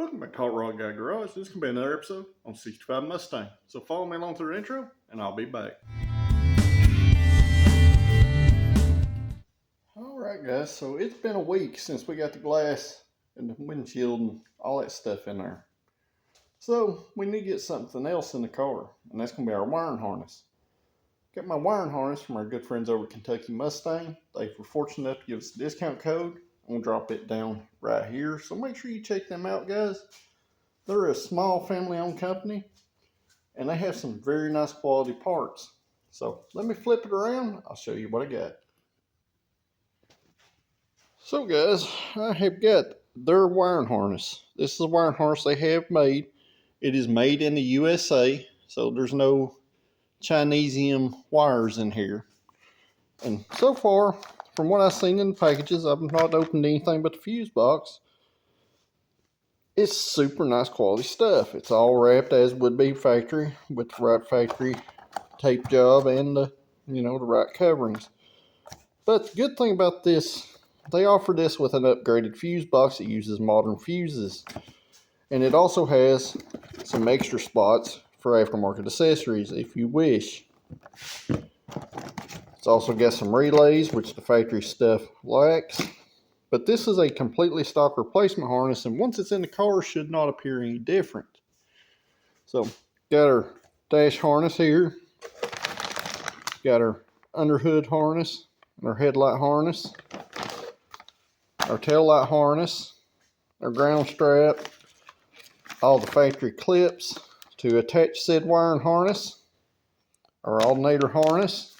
Welcome back to Hot Rod Guy Garage. This can be another episode on 65 Mustang. So follow me along through the intro and I'll be back. Alright guys, so it's been a week since we got the glass and the windshield and all that stuff in there. So we need to get something else in the car, and that's going to be our wiring harness. Got my wiring harness from our good friends over at Kentucky Mustang. They were fortunate enough to give us a discount code. I'm going to drop it down right here. So make sure you check them out, guys. They're a small family-owned company, and they have some very nice quality parts. So let me flip it around. I'll show you what I got. So guys, I have got their wiring harness. This is the wiring harness they have made. It is made in the USA, so there's no Chinesium wires in here. And so far, from what I've seen in the packages, I've not opened anything but the fuse box. It's super nice quality stuff. It's all wrapped as would be factory with the right factory tape job and the right coverings. But the good thing about this, they offer this with an upgraded fuse box that uses modern fuses. And it also has some extra spots for aftermarket accessories if you wish. It's also got some relays, which the factory stuff lacks. But this is a completely stock replacement harness, and once it's in the car, it should not appear any different. So, got our dash harness here. Got our underhood harness, and our headlight harness. Our tail light harness. Our ground strap. All the factory clips to attach said wiring harness. Our alternator harness.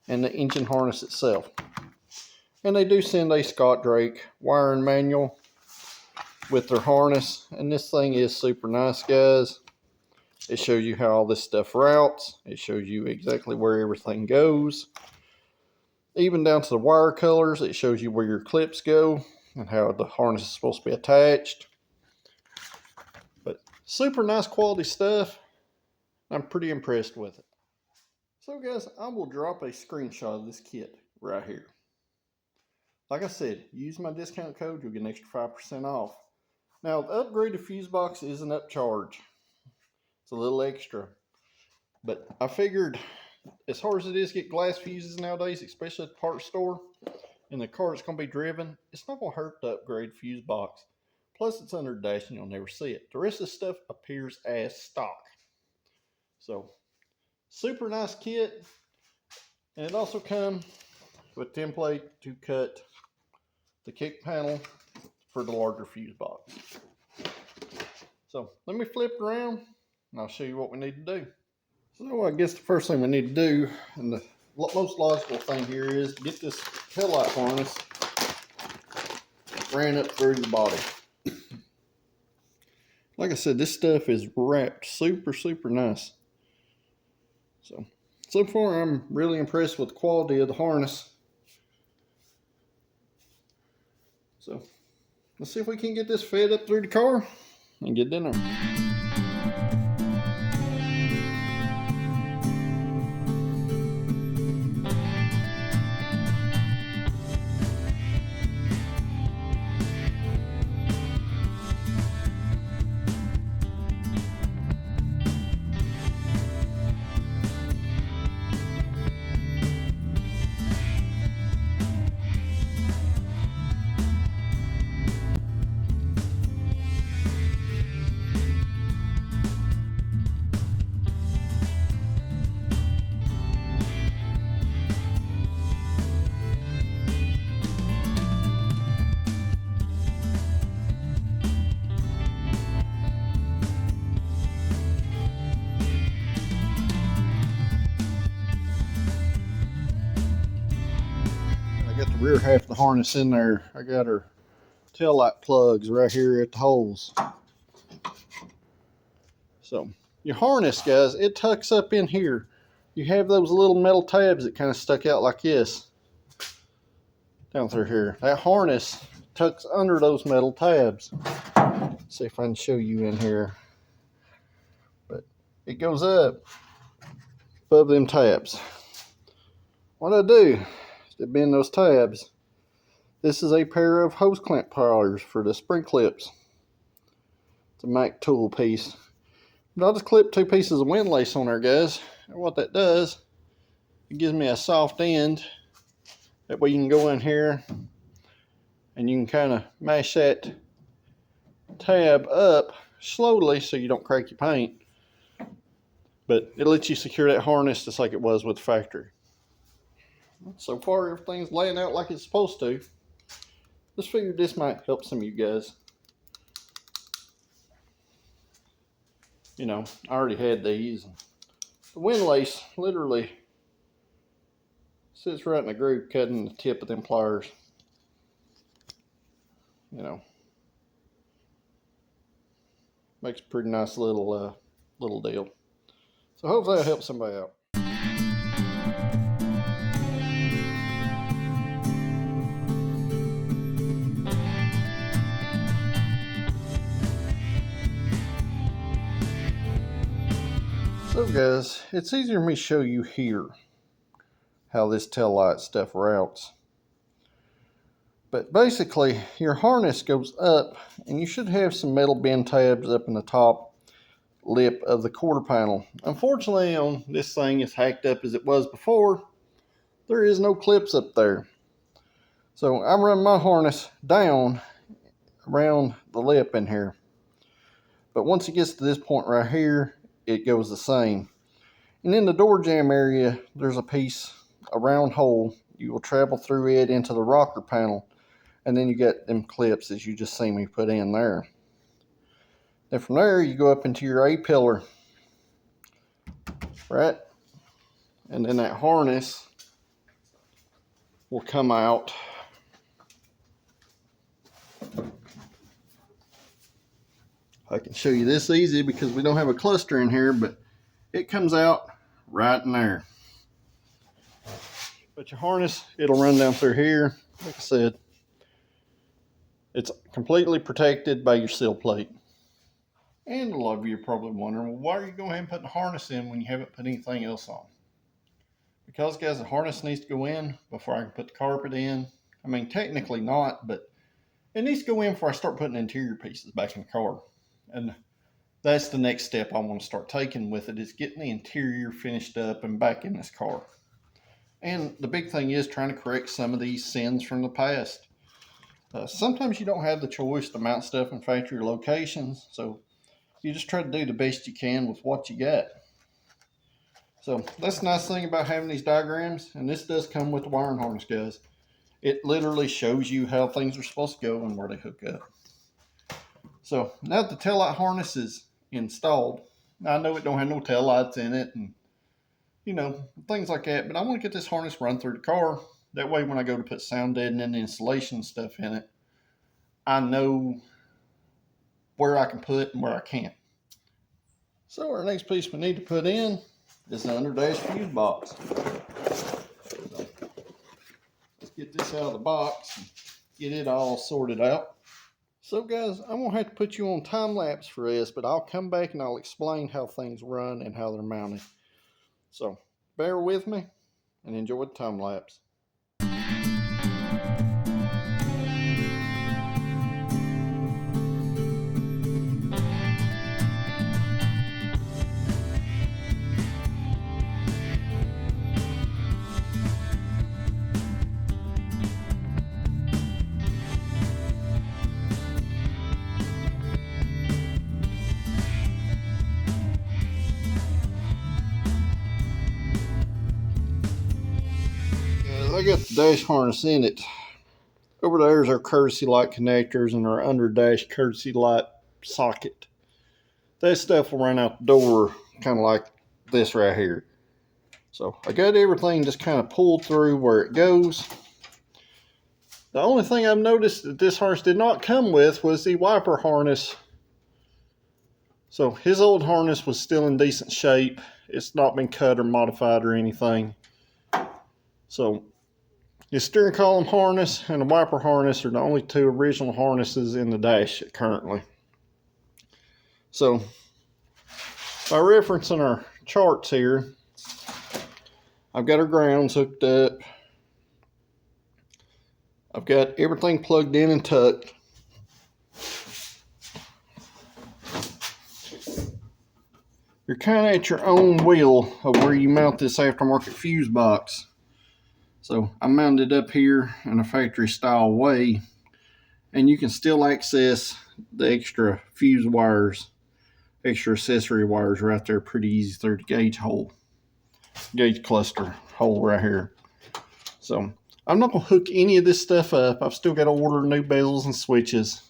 And the engine harness itself. And they do send a Scott Drake wiring manual with their harness, and this thing is super nice, guys. It shows you how all this stuff routes. It shows you exactly where everything goes, even down to the wire colors. It shows you where your clips go and how the harness is supposed to be attached. But super nice quality stuff. I'm pretty impressed with it. So guys, I will drop a screenshot of this kit right here. Like I said, use my discount code, you'll get an extra 5% off. Now, the upgraded fuse box is an upcharge. It's a little extra. But I figured, as hard as it is to get glass fuses nowadays, especially at the parts store, in the car that's going to be driven, it's not going to hurt to upgrade fuse box. Plus, it's under the dash and you'll never see it. The rest of the stuff appears as stock. So, super nice kit, and it also comes with a template to cut the kick panel for the larger fuse box. So let me flip it around and I'll show you what we need to do. So I guess the first thing we need to do, and the most logical thing here, is to get this taillight harness ran up through the body. Like I said, this stuff is wrapped super nice. So far, I'm really impressed with the quality of the harness. So, let's see if we can get this fed up through the car and get it in there. Rear half of the harness in there. I got our tail light plugs right here at the holes. So your harness, guys, it tucks up in here. You have those little metal tabs that kind of stuck out like this down through here. That harness tucks under those metal tabs. Let's see if I can show you in here. But it goes up above them tabs. What I do to bend those tabs. This is a pair of hose clamp pliers for the spring clips. It's a Mac tool piece. But I'll just clip 2 pieces of windlace on there, guys. And what that does, it gives me a soft end. That way you can go in here and you can kind of mash that tab up slowly so you don't crack your paint. But it lets you secure that harness just like it was with the factory. So far, everything's laying out like it's supposed to. Just figured this might help some of you guys. You know, I already had these. The windlace literally sits right in the groove, cutting the tip of them pliers. You know, makes a pretty nice little deal. So hopefully that helps somebody out. So guys, it's easier for me to show you here how this tail light stuff routes. But basically, your harness goes up, and you should have some metal bend tabs up in the top lip of the quarter panel. Unfortunately, on this thing, as hacked up as it was before, there is no clips up there. So I run my harness down around the lip in here. But once it gets to this point right here, it goes the same. And in the door jamb area, there's a piece, a round hole. You will travel through it into the rocker panel. And then you get them clips as you just see me put in there. Then from there, you go up into your A-pillar, right? And then that harness will come out. I can show you this easy because we don't have a cluster in here, but it comes out right in there. But your harness, it'll run down through here. Like I said, it's completely protected by your seal plate. And a lot of you are probably wondering, well, why are you going ahead and putting a harness in when you haven't put anything else on? Because, guys, the harness needs to go in before I can put the carpet in. I mean, technically not, but it needs to go in before I start putting interior pieces back in the car. And that's the next step I want to start taking with it, is getting the interior finished up and back in this car. And the big thing is trying to correct some of these sins from the past. Sometimes you don't have the choice to mount stuff in factory locations, so you just try to do the best you can with what you got. So that's the nice thing about having these diagrams, and this does come with the wiring harness, guys. It literally shows you how things are supposed to go and where they hook up. So now that the taillight harness is installed, I know it don't have no taillights in it and, you know, things like that, but I want to get this harness run through the car. That way when I go to put sound deadening and insulation stuff in it, I know where I can put and where I can't. So our next piece we need to put in is the underdash fuse box. So let's get this out of the box and get it all sorted out. So guys, I'm going to have to put you on time lapse for this, but I'll come back and I'll explain how things run and how they're mounted. So bear with me and enjoy the time lapse. I got the dash harness in it. Over there is our courtesy light connectors and our under dash courtesy light socket. That stuff will run out the door kind of like this right here. So I got everything just kind of pulled through where it goes. The only thing I've noticed that this harness did not come with was the wiper harness. So his old harness was still in decent shape. It's not been cut or modified or anything. So the steering column harness and the wiper harness are the only 2 original harnesses in the dash currently. So by referencing our charts here, I've got our grounds hooked up. I've got everything plugged in and tucked. you're kind of at your own will of where you mount this aftermarket fuse box. So I mounted up here in a factory style way, and you can still access the extra fuse wires, extra accessory wires right there pretty easy through the gauge cluster hole right here. So I'm not going to hook any of this stuff up. I've still got to order new bezels and switches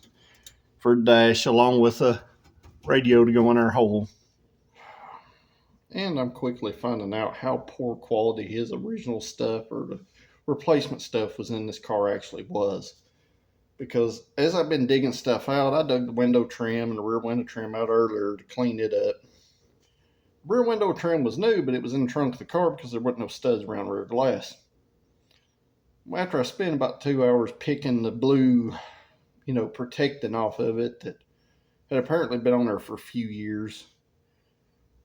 for a dash along with a radio to go in our hole. And I'm quickly finding out how poor quality his original stuff or the replacement stuff was in this car actually was. Because as I've been digging stuff out, I dug the window trim and the rear window trim out earlier to clean it up. The rear window trim was new, but it was in the trunk of the car because there wasn't no studs around rear glass. After I spent about 2 hours picking the blue, protecting off of it that had apparently been on there for a few years,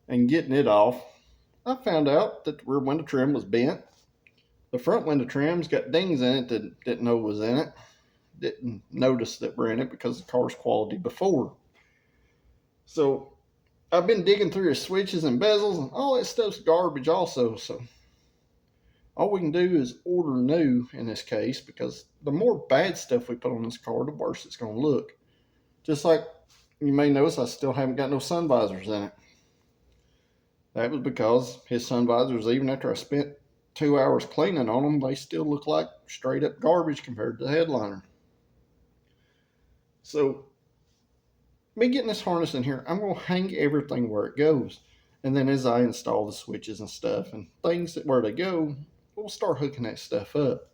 and getting it off, I found out that the rear window trim was bent. The front window trim's got dings in it that didn't know was in it. Didn't notice that were in it because of the car's quality before. So I've been digging through the switches and bezels, and all that stuff's garbage also. So all we can do is order new in this case, because the more bad stuff we put on this car, the worse it's going to look. Just like you may notice, I still haven't got no sun visors in it. That was because his sun visors, even after I spent 2 hours cleaning on them, they still look like straight up garbage compared to the headliner. So, me getting this harness in here, I'm going to hang everything where it goes. And then as I install the switches and stuff and things that where they go, we'll start hooking that stuff up.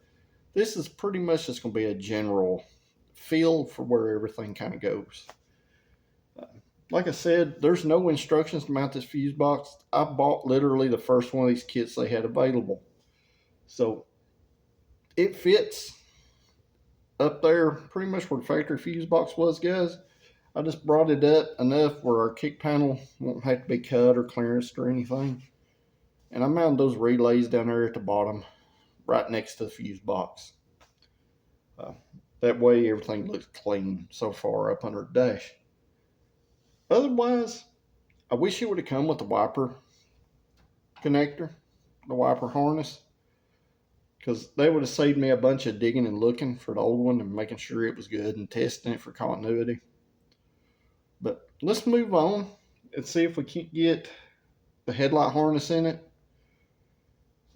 This is pretty much just going to be a general feel for where everything kind of goes. Like I said, there's no instructions to mount this fuse box. I bought literally the first one of these kits they had available. So it fits up there pretty much where the factory fuse box was, guys. I just brought it up enough where our kick panel won't have to be cut or clearanced or anything. And I mounted those relays down there at the bottom, right next to the fuse box. That way everything looks clean so far up under the dash. Otherwise, I wish it would have come with the wiper connector, the wiper harness, because they would have saved me a bunch of digging and looking for the old one and making sure it was good and testing it for continuity. But let's move on and see if we can't get the headlight harness in it.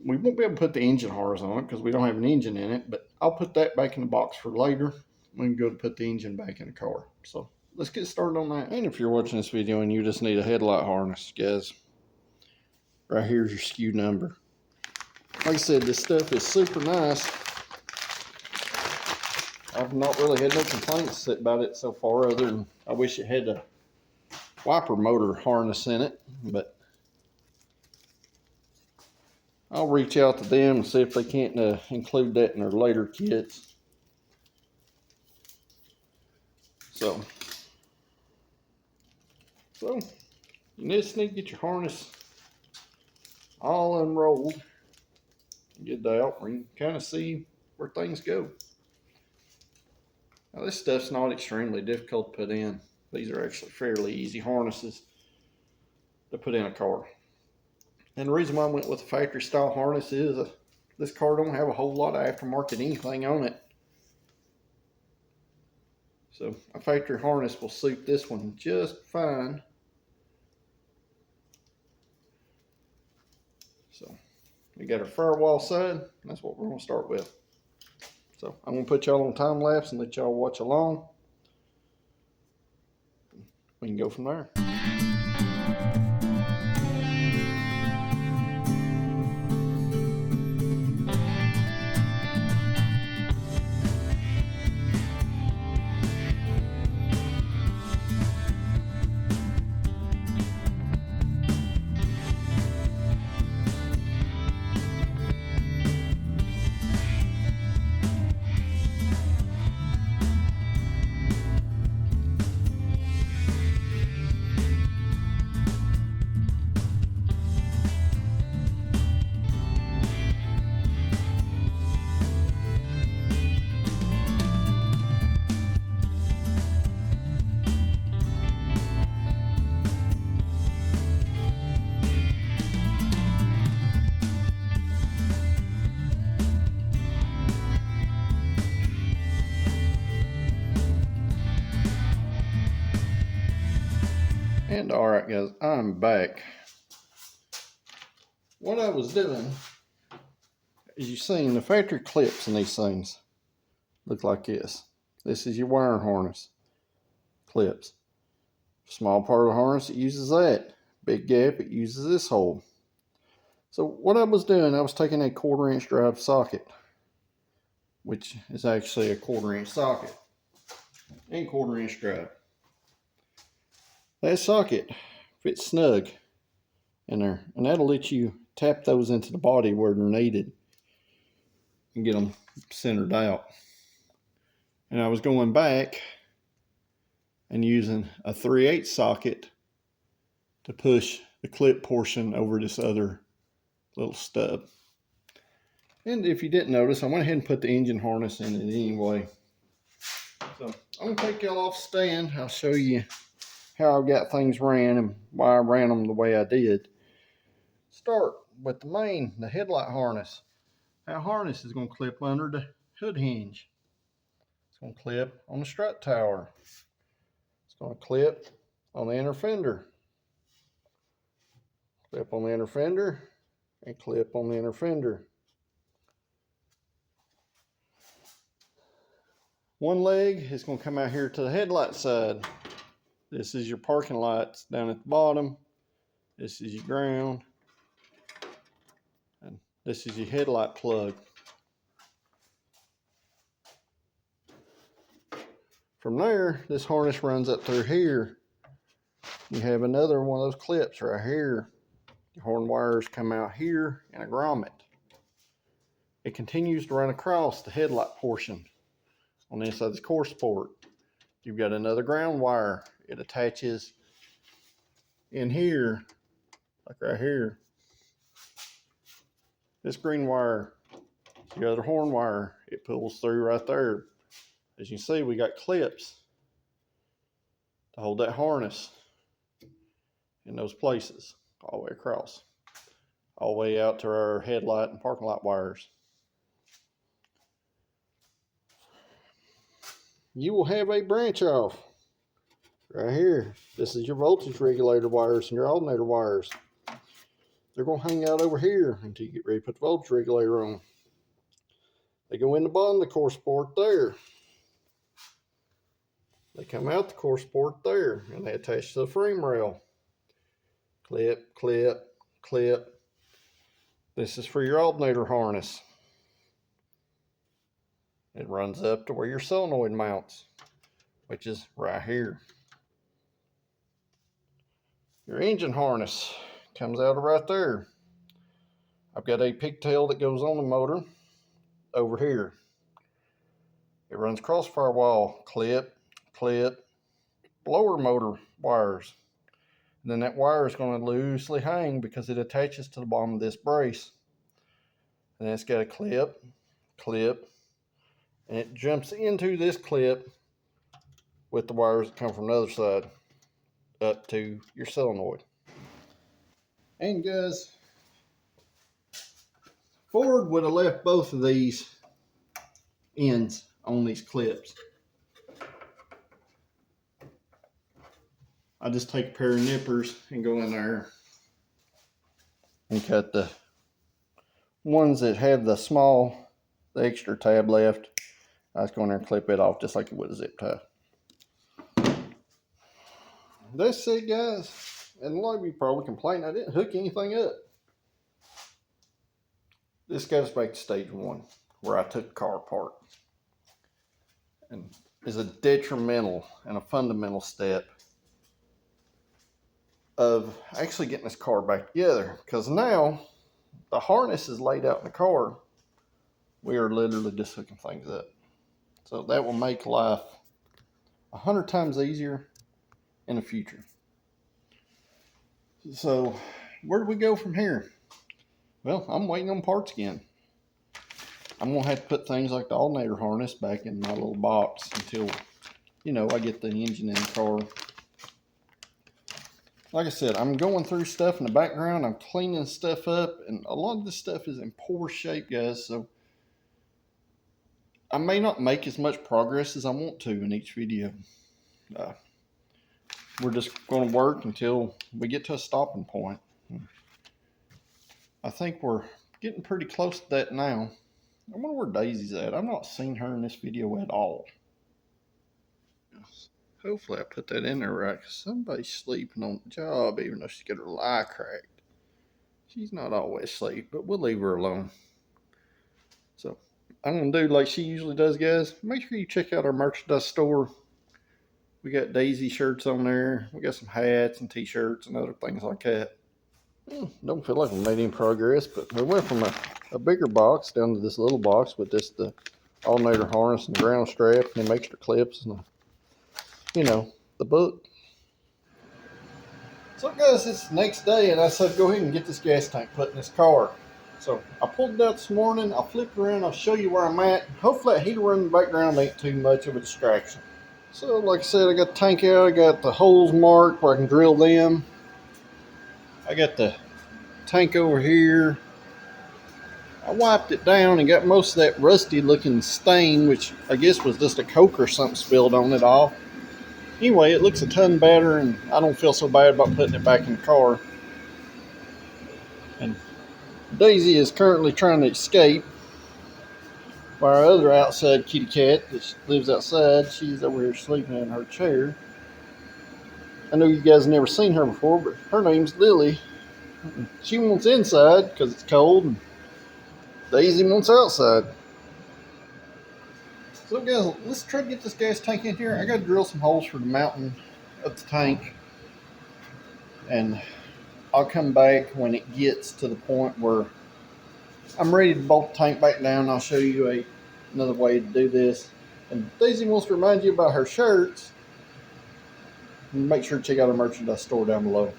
We won't be able to put the engine harness on it because we don't have an engine in it, but I'll put that back in the box for later. We can go to put the engine back in the car. So let's get started on that. And if you're watching this video and you just need a headlight harness, guys, right here's your SKU number. Like I said, this stuff is super nice. I've not really had no complaints about it so far, other than I wish it had a wiper motor harness in it, but I'll reach out to them and see if they can't include that in their later kits. So you just need to get your harness all unrolled, get that out where you can kind of see where things go. Now this stuff's not extremely difficult to put in. These are actually fairly easy harnesses to put in a car. And the reason why I went with the factory style harness is this car don't have a whole lot of aftermarket anything on it. So a factory harness will suit this one just fine. So we got our firewall side. That's what we're going to start with. So I'm going to put y'all on time lapse and let y'all watch along. We can go from there. And all right, guys, I'm back. What I was doing is, you seen the factory clips in these things look like this. This is your wiring harness clips. Small part of the harness, it uses that. Big gap, it uses this hole. So what I was doing, I was taking a 1/4 inch drive socket, which is actually a 1/4 inch socket and 1/4 inch drive. That socket fits snug in there, and that'll let you tap those into the body where they're needed and get them centered out. And I was going back and using a 3/8 socket to push the clip portion over this other little stub. And if you didn't notice, I went ahead and put the engine harness in it anyway. So I'm gonna take y'all off stand. I'll show you how I got things ran and why I ran them the way I did. Start with the headlight harness. That harness is going to clip under the hood hinge. It's going to clip on the strut tower. It's going to clip on the inner fender. Clip on the inner fender and clip on the inner fender. One leg is going to come out here to the headlight side. This is your parking lights down at the bottom. This is your ground. And this is your headlight plug. From there, this harness runs up through here. You have another one of those clips right here. The horn wires come out here and a grommet. It continues to run across the headlight portion on the inside of the core support. You've got another ground wire. It attaches in here, like right here. This green wire, the other horn wire, it pulls through right there. As you can see, we got clips to hold that harness in those places all the way across, all the way out to our headlight and parking lot wires. You will have a branch off right here. This is your voltage regulator wires and your alternator wires. They're going to hang out over here until you get ready to put the voltage regulator on. They go in the bottom of the core support there. They come out the core support there, and they attach to the frame rail. Clip, clip, clip. This is for your alternator harness. It runs up to where your solenoid mounts, which is right here. Your engine harness comes out of right there. I've got a pigtail that goes on the motor over here. It runs across firewall, clip, clip, blower motor wires. And then that wire is going to loosely hang because it attaches to the bottom of this brace. And it's got a clip, clip, and it jumps into this clip with the wires that come from the other side up to your solenoid. And guys, Ford would have left both of these ends on these clips. I just take a pair of nippers and go in there and cut the ones that have the extra tab left. I just go in there and clip it off just like you would a zip tie. That's it, guys. And a lot of you probably complain I didn't hook anything up. This goes back to stage one, where I took the car apart. And is a detrimental and a fundamental step of actually getting this car back together. Because now the harness is laid out in the car. We are literally just hooking things up. So that will make life 100 times easier in the future. So where do we go from here? Well, I'm waiting on parts again. I'm going to have to put things like the alternator harness back in my little box until, I get the engine in the car. Like I said, I'm going through stuff in the background. I'm cleaning stuff up, and a lot of this stuff is in poor shape, guys. So I may not make as much progress as I want to in each video. we're just going to work until we get to a stopping point. I think we're getting pretty close to that now. I wonder where Daisy's at. I've not seen her in this video at all. Hopefully I put that in there right, because somebody's sleeping on the job, even though she's got her eye cracked. She's not always asleep, but we'll leave her alone. So I'm going to do like she usually does, guys. Make sure you check out our merchandise store. We got Daisy shirts on there. We got some hats and t-shirts and other things like that. Don't feel like we made any progress, but we went from a bigger box down to this little box with just the alternator harness and the ground strap and them extra clips and the book. So guys, it's the next day and I said go ahead and get this gas tank put in this car. So I pulled it out this morning, I'll flip it around, I'll show you where I'm at. Hopefully that heater running in the background ain't too much of a distraction. So like I said, I got the tank out, I got the holes marked where I can drill them. I got the tank over here. I wiped it down and got most of that rusty looking stain, which I guess was just a Coke or something spilled on it off. Anyway, it looks a ton better and I don't feel so bad about putting it back in the car. And Daisy is currently trying to escape, while our other outside kitty cat that lives outside, she's over here sleeping in her chair. I know you guys have never seen her before, but her name's Lily. She wants inside because it's cold, and Daisy wants outside. So guys, let's try to get this gas tank in here. I got to drill some holes for the mounting of the tank, and I'll come back when it gets to the point where I'm ready to bolt the tank back down. I'll show you another way to do this. And Daisy wants to remind you about her shirts. And make sure to check out our merchandise store down below.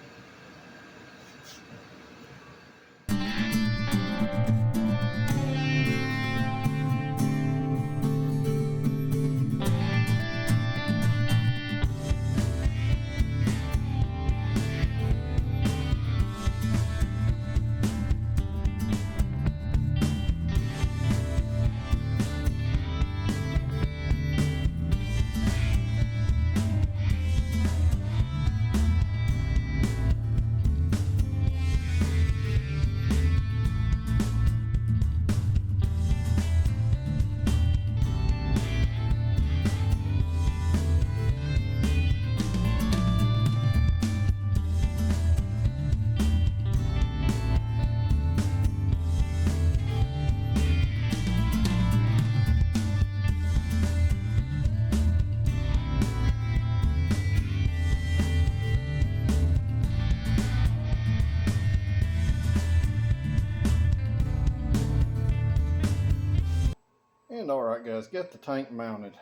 And alright guys, got the tank mounted.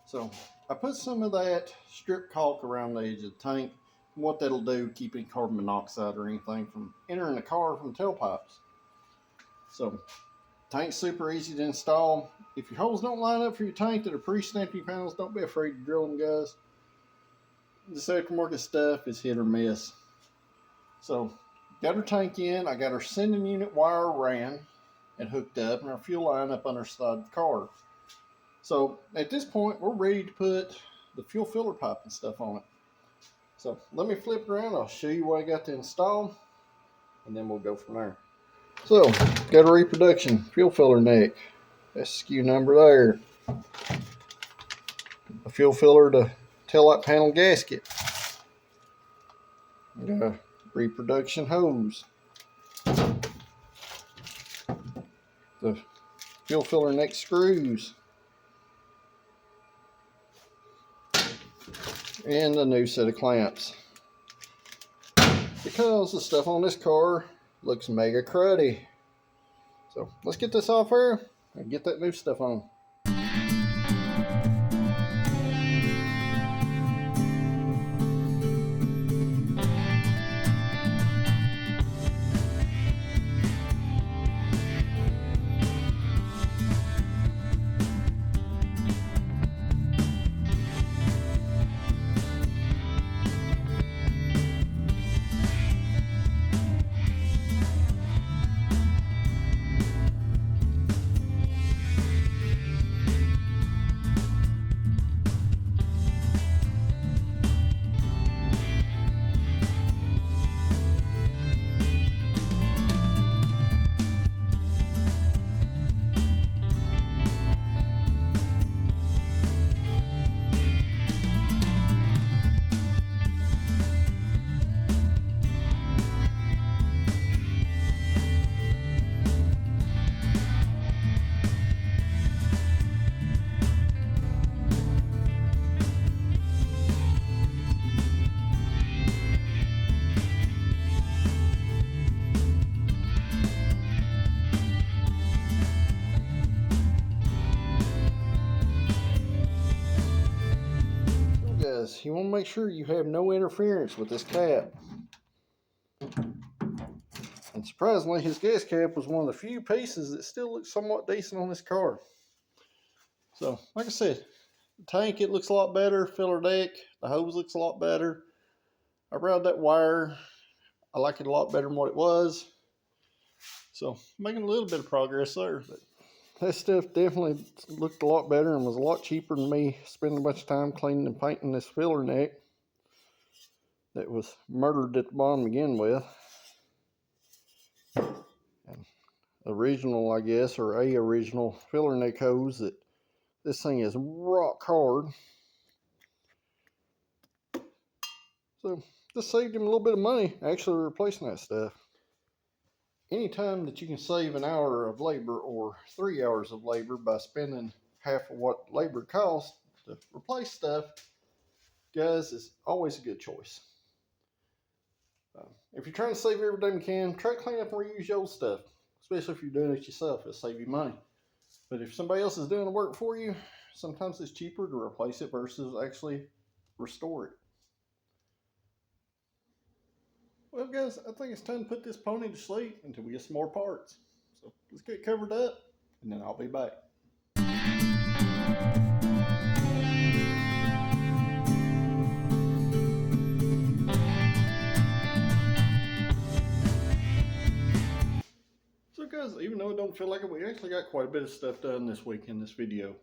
So I put some of that strip caulk around the edge of the tank. And what that'll do, keep any carbon monoxide or anything from entering the car from tailpipes. So tank's super easy to install. If your holes don't line up for your tank that are pre-stamping panels, don't be afraid to drill them, guys. This aftermarket stuff is hit or miss. So got our tank in, I got our sending unit wire ran and hooked up, and our fuel line up on our side of the car. So at this point, we're ready to put the fuel filler pipe and stuff on it. So let me flip around, I'll show you what I got to install, and then we'll go from there. So, got a reproduction fuel filler neck. That's the SKU number there. A fuel filler to taillight panel gasket. Got a reproduction hose. The fuel filler neck screws. And a new set of clamps. Because the stuff on this car looks mega cruddy. So let's get this off here and get that new stuff on. guys, you want to make sure you have no interference with this cap. And surprisingly, his gas cap was one of the few pieces that still looks somewhat decent on this car. So, like I said, the tank, it looks a lot better. Filler deck, the hose looks a lot better. I routed that wire. I like it a lot better than what it was. So, making a little bit of progress there. But that stuff definitely looked a lot better and was a lot cheaper than me spending a bunch of time cleaning and painting this filler neck that was murdered at the bottom to begin with. And original, I guess, or a original filler neck hose that this thing is rock hard. So this saved him a little bit of money actually replacing that stuff. Anytime that you can save an hour of labor or 3 hours of labor by spending half of what labor costs to replace stuff, guys, is always a good choice. If you're trying to save every dime you can, try to clean up and reuse your old stuff, especially if you're doing it yourself. It'll save you money. But if somebody else is doing the work for you, sometimes it's cheaper to replace it versus actually restore it. Well, guys, I think it's time to put this pony to sleep until we get some more parts. So let's get covered up, and then I'll be back. So guys, even though it don't feel like it, we actually got quite a bit of stuff done this week in this video.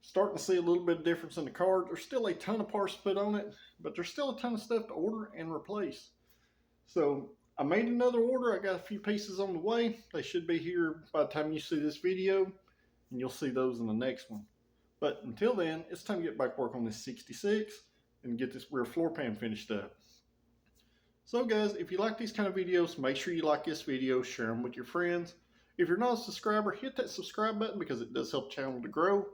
Starting to see a little bit of difference in the car. There's still a ton of parts to put on it, but there's still a ton of stuff to order and replace. So I made another order. I got a few pieces on the way. They should be here by the time you see this video, and you'll see those in the next one. But until then, it's time to get back to work on this 66 and get this rear floor pan finished up. So guys, if you like these kind of videos, make sure you like this video, share them with your friends. If you're not a subscriber, hit that subscribe button because it does help the channel to grow.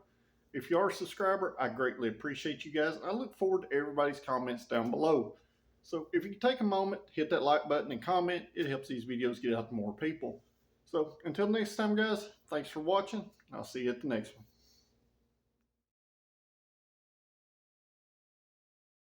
If you are a subscriber, I greatly appreciate you guys. I look forward to everybody's comments down below. So if you take a moment, hit that like button and comment. It helps these videos get out to more people. So until next time, guys, thanks for watching. I'll see you at the next one.